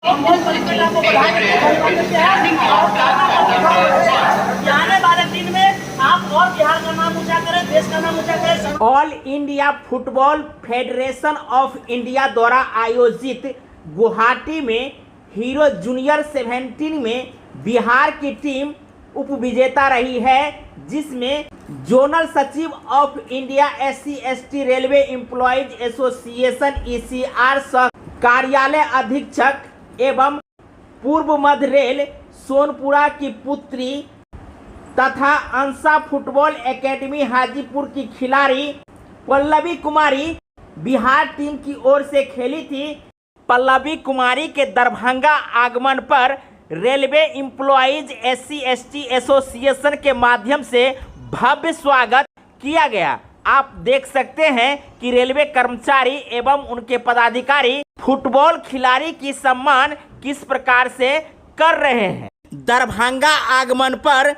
आने वाले दिन में आप और बिहार का नाम ऊंचा करें, देश का नाम ऊंचा करें। All India football federation of India द्वारा आयोजित गुवाहाटी में हीरो जूनियर 17 में बिहार की टीम उप विजेता रही है, जिसमें जोनल सचिव of India SC/ST railway employees association ECR सह कार्यालय अधीक्षक एवं पूर्व मध्य रेल सोनपुरा की पुत्री तथा अंसा फुटबॉल एकेडमी हाजीपुर की खिलाड़ी पल्लवी कुमारी बिहार टीम की ओर से खेली थी। पल्लवी कुमारी के दरभंगा आगमन पर रेलवे एम्प्लॉयज SC/ST एसोसिएशन के माध्यम से भव्य स्वागत किया गया। आप देख सकते हैं कि रेलवे कर्मचारी एवं उनके पदाधिकारी फुटबॉल खिलाड़ी की सम्मान किस प्रकार से कर रहे हैं। दरभंगा आगमन पर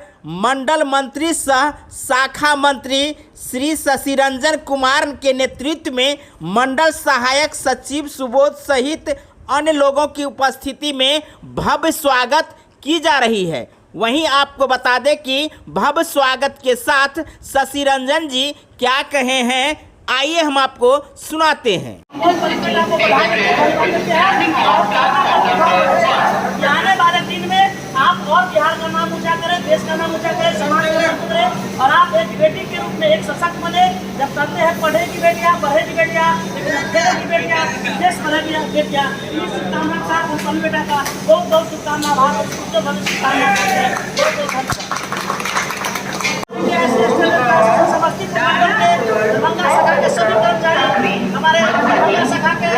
मंडल मंत्री सह शाखा मंत्री श्री शशिरंजन कुमार के नेतृत्व में मंडल सहायक सचिव सुबोध सहित अन्य लोगों की उपस्थिति में भव्य स्वागत की जा रही है। वहीं आपको बता दें कि भव्य स्वागत के साथ शशिरंजन जी क्या कहे हैं, आइए हम आपको सुनाते हैं। आने वाले दिन में आप और बिहार का नाम ऊंचा करें, देश का नाम ऊंचा करें, समाज का नाम करें और आप एक बेटी के रूप में एक सशक्त बने। जब कहते हैं पढ़ेगी बेटियां, बढ़ेगी बेटियां, खेलेगी बेटियां, देश बढ़ेगी बेटियां। इस शुभकामना के साथ हम पल्लवी बेटा का बहुत बहुत शुभकामना भारत शुभकामना समस्तीपुर मंडल के दरभंगा शाखा के सभी कर्मचारी, हमारे दरभंगा शाखा के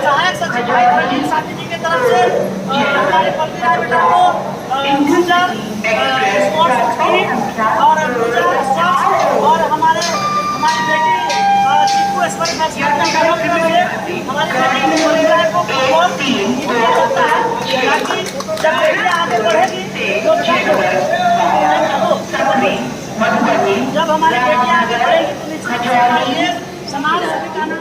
सहायक सचिव भाई प्रवीण साथी जी की तरफ से हमारे पल्लवी राय बेटा को और हमारी बेटी चिक्कू स्पर्श हमारी बेटी को बहुत दिया जाता है, ताकि जब बेटियां आगे बढ़ेगी तो जब हमारी बेटियां आगे बढ़ेगी तो निश्चित समाज सभी का नाम